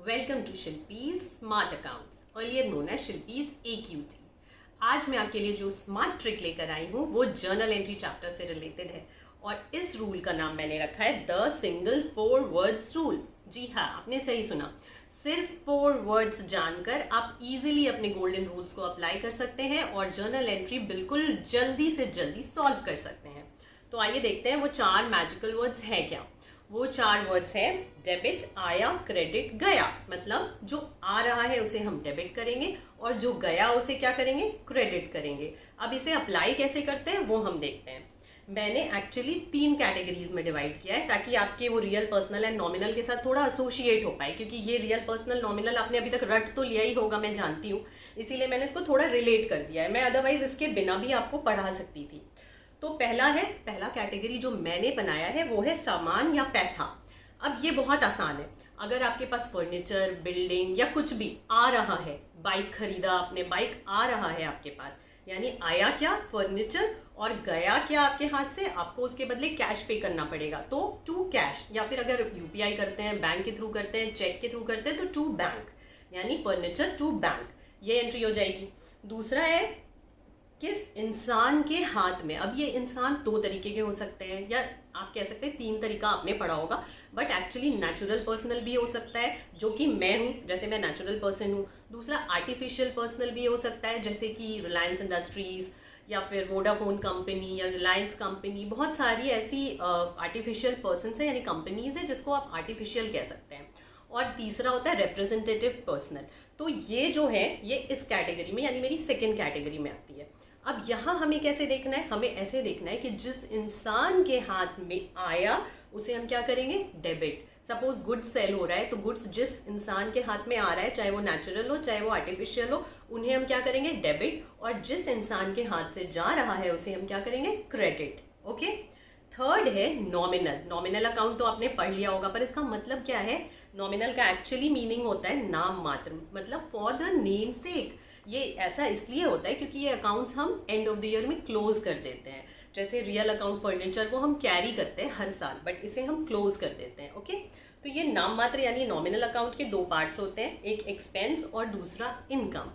Welcome to Shilpi's smart accounts, earlier known as Shilpi's AQT। आज मैं आपके लिए जो स्मार्ट ट्रिक लेकर आई हूँ वो जर्नल एंट्री चैप्टर से रिलेटेड है और इस रूल का नाम मैंने रखा है द सिंगल 4 वर्ड्स रूल। जी हाँ, आपने सही सुना। सिर्फ 4 वर्ड्स जानकर आप इजीली अपने गोल्डन रूल्स को अप्लाई कर सकते हैं और जर्नल एंट्री बिल्कुल जल्दी से जल्दी सॉल्व कर सकते हैं। तो आइए देखते हैं वो 4 मैजिकल वर्ड्स हैं क्या। वो 4 वर्ड्स हैं डेबिट, आया, क्रेडिट, गया। मतलब जो आ रहा है उसे हम डेबिट करेंगे और जो गया उसे क्या करेंगे, क्रेडिट करेंगे। अब इसे अप्लाई कैसे करते हैं वो हम देखते हैं। मैंने एक्चुअली 3 कैटेगरीज में डिवाइड किया है ताकि आपके वो रियल, पर्सनल एंड नॉमिनल के साथ थोड़ा एसोसिएट हो पाए, क्योंकि ये रियल, पर्सनल, नॉमिनल आपने अभी तक रट तो लिया ही होगा, मैं जानती हूँ, इसीलिए मैंने इसको थोड़ा रिलेट कर दिया है। मैं अदरवाइज इसके बिना भी आपको पढ़ा सकती थी। तो पहला कैटेगरी जो मैंने बनाया है वो है सामान या पैसा। अब ये बहुत आसान है। अगर आपके पास फर्नीचर, बिल्डिंग या कुछ भी आ रहा है, बाइक खरीदा आपने, बाइक आ रहा है आपके पास, यानी आया क्या, फर्नीचर, और गया क्या आपके हाथ से, आपको उसके बदले कैश पे करना पड़ेगा। तो टू कैश, या फिर अगर यूपीआई करते हैं, बैंक के थ्रू करते हैं, चेक के थ्रू करते हैं, तो टू बैंक, यानी फर्नीचर टू बैंक, ये एंट्री हो जाएगी। दूसरा है किस इंसान के हाथ में। अब ये इंसान 2 तरीके के हो सकते हैं, या आप कह सकते हैं 3 तरीका आपने पढ़ा होगा, बट एक्चुअली नेचुरल पर्सनल भी हो सकता है, जो कि मैं हूँ, जैसे मैं नेचुरल पर्सन हूँ। दूसरा आर्टिफिशियल पर्सनल भी हो सकता है, जैसे कि रिलायंस इंडस्ट्रीज या फिर वोडाफोन कंपनी या रिलायंस कंपनी, बहुत सारी ऐसी आर्टिफिशियल पर्सन है, यानी कंपनीज है जिसको आप आर्टिफिशियल कह सकते हैं। और तीसरा होता है रिप्रेजेंटेटिव पर्सनल। तो ये जो है ये इस कैटेगरी में, यानी मेरी सेकेंड कैटेगरी में आती है। अब यहाँ हमें कैसे देखना है, हमें ऐसे देखना है कि जिस इंसान के हाथ में आया उसे हम क्या करेंगे, डेबिट। सपोज गुड्स सेल हो रहा है, तो गुड्स जिस इंसान के हाथ में आ रहा है, चाहे वो नेचुरल हो चाहे वो आर्टिफिशियल हो, उन्हें हम क्या करेंगे, डेबिट। और जिस इंसान के हाथ से जा रहा है उसे हम क्या करेंगे, क्रेडिट। ओके। थर्ड है नॉमिनल। नॉमिनल अकाउंट तो आपने पढ़ लिया होगा, पर इसका मतलब क्या है। नॉमिनल का एक्चुअली मीनिंग होता है नाम मात्र, मतलब फॉर द नेम सेक। ये ऐसा इसलिए होता है क्योंकि ये अकाउंट्स हम एंड ऑफ द ईयर में क्लोज कर देते हैं। जैसे रियल अकाउंट फर्नीचर को हम कैरी करते हैं हर साल, बट इसे हम क्लोज कर देते हैं। ओके। तो ये नाम मात्र यानी नॉमिनल अकाउंट के 2 पार्ट्स होते हैं, एक एक्सपेंस और दूसरा इनकम।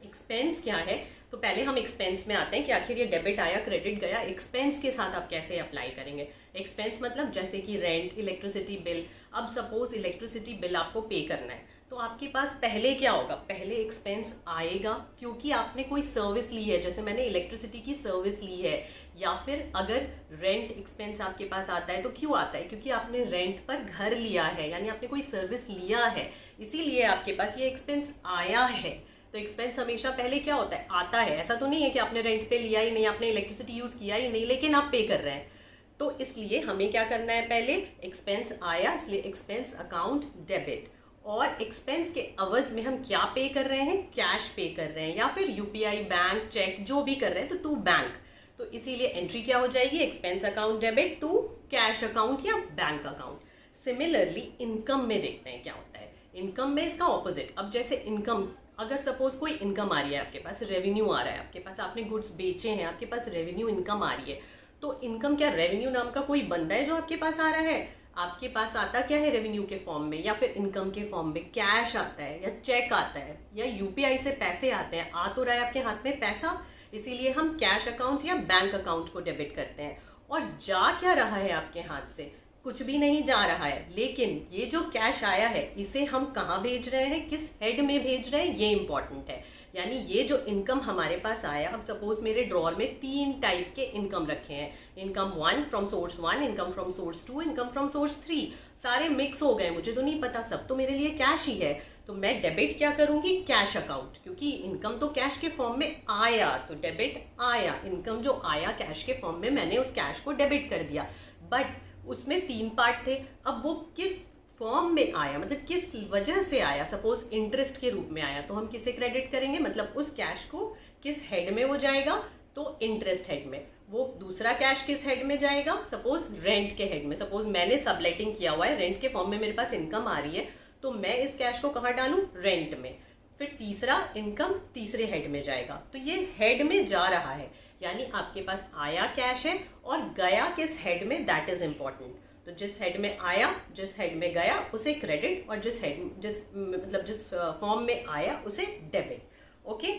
एक्सपेंस क्या है, तो पहले हम एक्सपेंस में आते हैं कि आखिर ये डेबिट आया, क्रेडिट गया, एक्सपेंस के साथ आप कैसे अप्लाई करेंगे। एक्सपेंस मतलब जैसे कि रेंट, इलेक्ट्रिसिटी बिल। अब सपोज इलेक्ट्रिसिटी बिल आपको पे करना है, तो आपके पास पहले क्या होगा, पहले एक्सपेंस आएगा क्योंकि आपने कोई सर्विस ली है, जैसे मैंने इलेक्ट्रिसिटी की सर्विस ली है। या फिर अगर रेंट एक्सपेंस आपके पास आता है तो क्यों आता है, क्योंकि आपने रेंट पर घर लिया है, यानी आपने कोई सर्विस लिया है, इसीलिए आपके पास ये एक्सपेंस आया है। तो एक्सपेंस हमेशा पहले क्या होता है, आता है। ऐसा तो नहीं है कि आपने रेंट पे लिया ही नहीं, आपने इलेक्ट्रिसिटी यूज किया ही नहीं, लेकिन आप पे कर रहे हैं। तो इसलिए हमें क्या करना है, पहले एक्सपेंस आया, इसलिए एक्सपेंस अकाउंट डेबिट। और एक्सपेंस के अवज में हम क्या पे कर रहे हैं, कैश पे कर रहे हैं, या फिर यूपीआई, बैंक, चेक, जो भी कर रहे हैं, तो टू बैंक। तो इसीलिए एंट्री क्या हो जाएगी, expense account debit to cash account या बैंक अकाउंट। सिमिलरली इनकम में देखते हैं क्या होता है। इनकम में इसका ऑपोजिट। अब जैसे इनकम, अगर सपोज कोई इनकम आ रही है आपके पास, रेवेन्यू आ रहा है आपके पास, आपने गुड्स बेचे हैं, आपके पास रेवेन्यू इनकम आ रही है, तो इनकम क्या, रेवेन्यू नाम का कोई बंदा है जो आपके पास आ रहा है। आपके पास आता क्या है, रेवेन्यू के फॉर्म में या फिर इनकम के फॉर्म में, कैश आता है या चेक आता है या यूपीआई से पैसे आते हैं। आ तो रहा है आपके हाथ में पैसा, इसीलिए हम कैश अकाउंट या बैंक अकाउंट को डेबिट करते हैं। और जा क्या रहा है आपके हाथ से, कुछ भी नहीं जा रहा है, लेकिन ये जो कैश आया है इसे हम कहाँ भेज रहे हैं, किस हेड में भेज रहे हैं, ये इंपॉर्टेंट है। यानी ये जो इनकम हमारे पास आया, अब सपोज मेरे ड्रॉर में 3 टाइप के इनकम रखे हैं, income 1 from source 1, income from source 2, income from source 3, सारे मिक्स हो गए, मुझे तो नहीं पता, सब तो मेरे लिए कैश ही है। तो मैं डेबिट क्या करूंगी, कैश अकाउंट, क्योंकि इनकम तो कैश के फॉर्म में आया, तो डेबिट आया, इनकम जो आया कैश के फॉर्म में, मैंने उस कैश को डेबिट कर दिया। बट उसमें 3 पार्ट थे, अब वो किस फॉर्म में आया, मतलब किस वजह से आया। सपोज इंटरेस्ट के रूप में आया, तो हम किसे क्रेडिट करेंगे, मतलब उस कैश को किस हेड में वो जाएगा, तो इंटरेस्ट हेड में। वो दूसरा कैश किस हेड में जाएगा, सपोज रेंट के हेड में। सपोज मैंने सबलेटिंग किया हुआ है, रेंट के फॉर्म में मेरे पास इनकम आ रही है, तो मैं इस कैश को कहाँ डालूं, रेंट में। फिर तीसरा इनकम तीसरे हेड में जाएगा, तो ये हेड में जा रहा है, यानी आपके पास आया कैश है और गया किस हेड में, दैट इज इंपॉर्टेंट। तो जिस हेड में आया, जिस हेड में गया उसे क्रेडिट, और जिस फॉर्म में आया उसे डेबिट। ओके,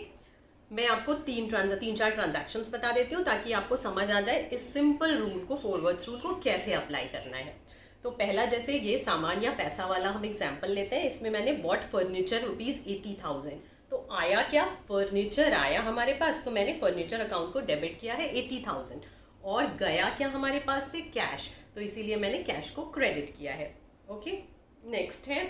मैं आपको तीन चार ट्रांजैक्शंस बता देती हूँ ताकि आपको समझ आ जाए इस सिंपल रूल को, फॉरवर्ड्स रूल को कैसे अप्लाई करना है। तो पहला, जैसे ये सामान या पैसा वाला हम एग्जाम्पल लेते हैं, इसमें मैंने बॉट फर्नीचर ₹80,000। तो आया क्या, फर्नीचर आया हमारे पास, तो मैंने फर्नीचर अकाउंट को डेबिट किया है 80,000। और गया क्या हमारे पास से, कैश, तो इसीलिए मैंने कैश को क्रेडिट किया है। ओके, नेक्स्ट है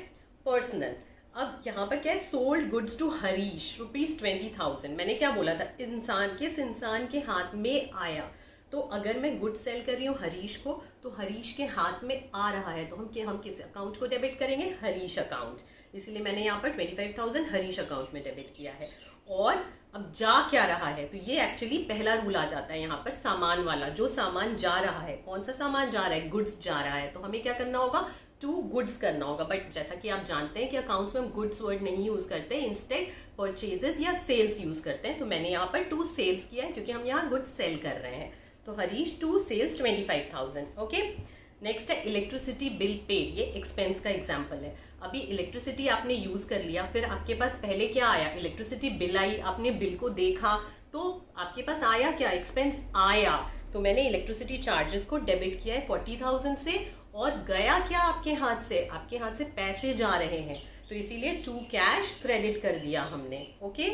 पर्सनल। अब यहाँ पर क्या है, सोल्ड गुड्स टू हरीश ₹20,000। मैंने क्या बोला था, किस इंसान के हाथ में आया। तो अगर मैं गुड्स सेल कर रही हूँ हरीश को, तो हरीश के हाथ में आ रहा है, तो हम किस अकाउंट को डेबिट करेंगे, हरीश अकाउंट। इसलिए मैंने यहाँ पर 25,000 हरीश अकाउंट में डेबिट किया है। और अब जा क्या रहा है, तो ये एक्चुअली पहला रूल आ जाता है यहाँ पर, सामान वाला। जो सामान जा रहा है, कौन सा सामान जा रहा है, गुड्स जा रहा है, तो हमें क्या करना होगा, टू गुड्स करना होगा। बट जैसा कि आप जानते हैं कि अकाउंट्स में हम गुड्स वर्ड नहीं यूज करते, इंस्टेड परचेजेस या सेल्स यूज करते हैं। तो मैंने यहाँ पर टू सेल्स किया है क्योंकि हम यहाँ गुड्स सेल कर रहे हैं। तो Harish to sales 25,000। Okay, next है इलेक्ट्रिसिटी बिल पेड। ये एक्सपेंस का एग्जांपल है। अभी इलेक्ट्रिसिटी आपने यूज कर लिया, फिर आपके पास पहले क्या आया, इलेक्ट्रिसिटी बिल आई, आपने बिल को देखा, तो आपके पास आया क्या, एक्सपेंस आया। तो मैंने इलेक्ट्रिसिटी चार्जेस को डेबिट किया है 40,000 से, और गया क्या आपके हाथ से पैसे जा रहे हैं, तो इसीलिए टू कैश क्रेडिट कर दिया हमने। ओके,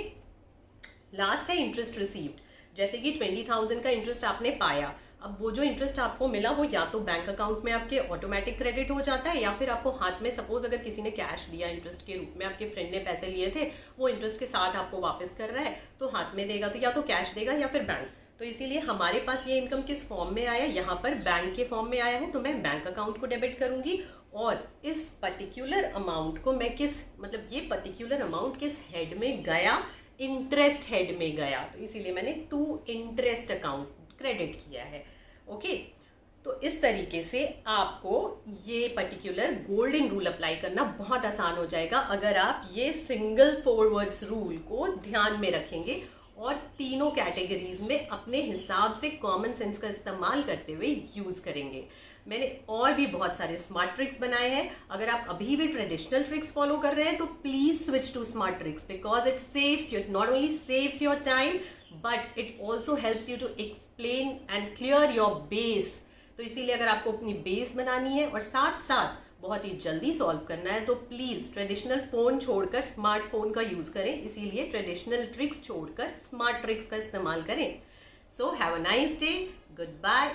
लास्ट है इंटरेस्ट रिसीव्ड। जैसे कि 20,000 का इंटरेस्ट आपने पाया, अब वो जो इंटरेस्ट आपको मिला वो या तो बैंक अकाउंट में आपके ऑटोमेटिक क्रेडिट हो जाता है, या फिर आपको हाथ में, सपोज अगर किसी ने कैश दिया इंटरेस्ट के रूप में, आपके फ्रेंड ने पैसे लिए थे, वो इंटरेस्ट के साथ आपको वापस कर रहा है, तो हाथ में देगा, तो या तो कैश देगा या फिर बैंक। तो इसीलिए हमारे पास ये इनकम किस फॉर्म में आया, यहाँ पर बैंक के फॉर्म में आया है, तो मैं बैंक अकाउंट को डेबिट करूंगी। और इस पर्टिकुलर अमाउंट को मैं ये पर्टिकुलर अमाउंट किस हेड में गया, इंटरेस्ट हेड में गया, तो इसीलिए मैंने टू इंटरेस्ट अकाउंट क्रेडिट किया है। ओके, तो इस तरीके से आपको ये पर्टिकुलर गोल्डन रूल अप्लाई करना बहुत आसान हो जाएगा अगर आप ये सिंगल फॉरवर्ड्स रूल को ध्यान में रखेंगे और तीनों कैटेगरीज में अपने हिसाब से कॉमन सेंस का इस्तेमाल करते हुए यूज करेंगे। मैंने और भी बहुत सारे स्मार्ट ट्रिक्स बनाए हैं। अगर आप अभी भी ट्रेडिशनल ट्रिक्स फॉलो कर रहे हैं तो please switch to smart tricks, because it saves you, not only saves your time but it also helps you to explain and clear your base. तो इसीलिए अगर आपको अपनी बेस बनानी है और साथ साथ बहुत ही जल्दी सॉल्व करना है तो प्लीज ट्रेडिशनल फोन छोड़कर स्मार्टफोन का यूज करें। इसीलिए ट्रेडिशनल ट्रिक्स छोड़कर स्मार्ट ट्रिक्स का इस्तेमाल करें। So have a nice day, good bye.